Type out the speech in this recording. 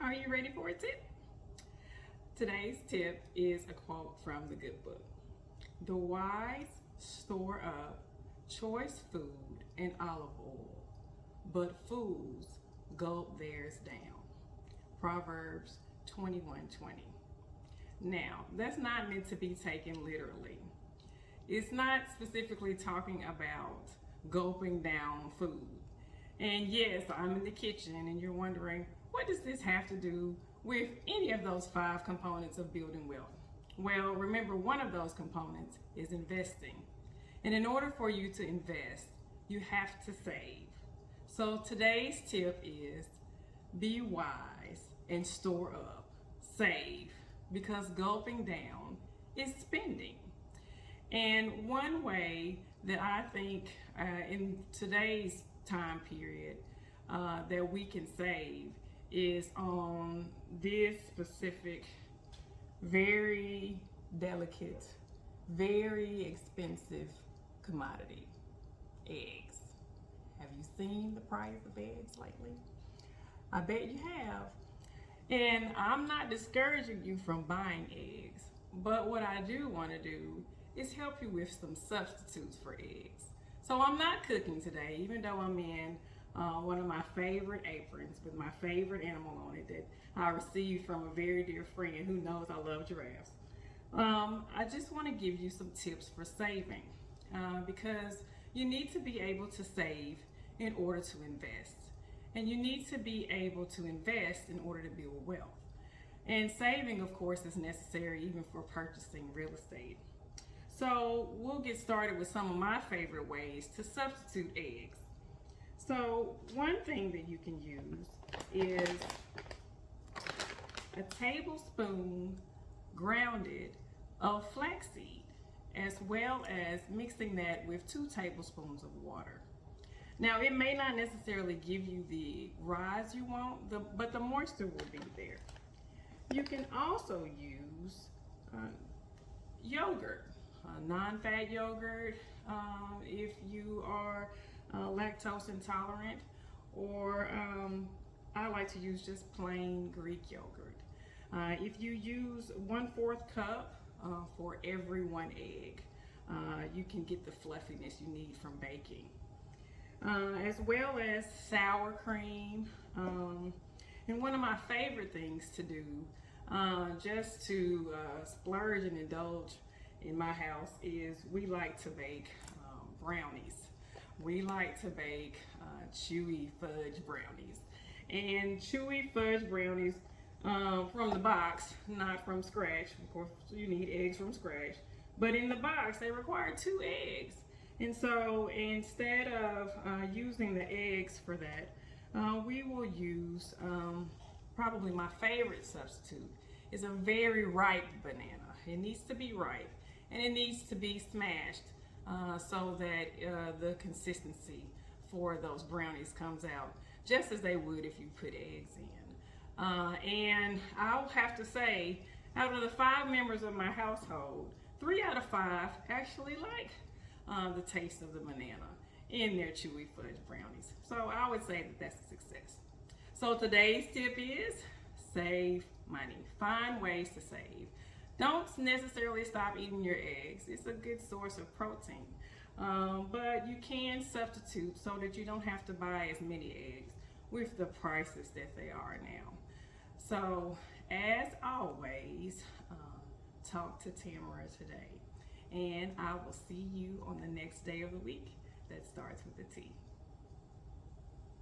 Are you ready for a tip? Today's tip is a quote from the good book. The wise store up choice food and olive oil, but fools gulp theirs down. Proverbs 21:20. Now, that's not meant to be taken literally. It's not specifically talking about gulping down food. And yes, I'm in the kitchen and you're wondering, what does this have to do with any of those 5 components of building wealth? Well, remember, one of those components is investing. And in order for you to invest, you have to save. So today's tip is be wise and store up, save, because gulping down is spending. And one way that I think in today's time period that we can save is on this specific, very delicate, very expensive commodity: eggs. Have you seen the price of eggs lately? I bet you have. And I'm not discouraging you from buying eggs, but what I do want to do is help you with some substitutes for eggs. So I'm not cooking today, even though I'm in one of my favorite aprons with my favorite animal on it that I received from a very dear friend who knows I love giraffes. I just want to give you some tips for saving because you need to be able to save in order to invest. And you need to be able to invest in order to build wealth. And saving, of course, is necessary even for purchasing real estate. So we'll get started with some of my favorite ways to substitute eggs. So one thing that you can use is a tablespoon grounded of flaxseed, as well as mixing that with 2 tablespoons of water. Now, it may not necessarily give you the rise you want, but the moisture will be there. You can also use yogurt, non-fat yogurt, if you are lactose intolerant, or I like to use just plain Greek yogurt. If you use 1/4 cup for every 1 egg, you can get the fluffiness you need from baking. As well as sour cream. And one of my favorite things to do, just to splurge and indulge in my house, is we like to bake brownies. We like to bake chewy fudge brownies. And chewy fudge brownies from the box, not from scratch. Of course, you need eggs from scratch. But in the box, they require 2 eggs. And so instead of using the eggs for that, we will use probably my favorite substitute is a very ripe banana. It needs to be ripe and it needs to be smashed so that the consistency for those brownies comes out just as they would if you put eggs in. And I'll have to say, out of the 5 members of my household, 3 out of 5 actually like the taste of the banana in their chewy fudge brownies. So I would say that that's a success. So today's tip is save money. Find ways to save. Don't necessarily stop eating your eggs. It's a good source of protein. But you can substitute so that you don't have to buy as many eggs with the prices that they are now. So as always, talk to Tamara today. And I will see you on the next day of the week that starts with a T.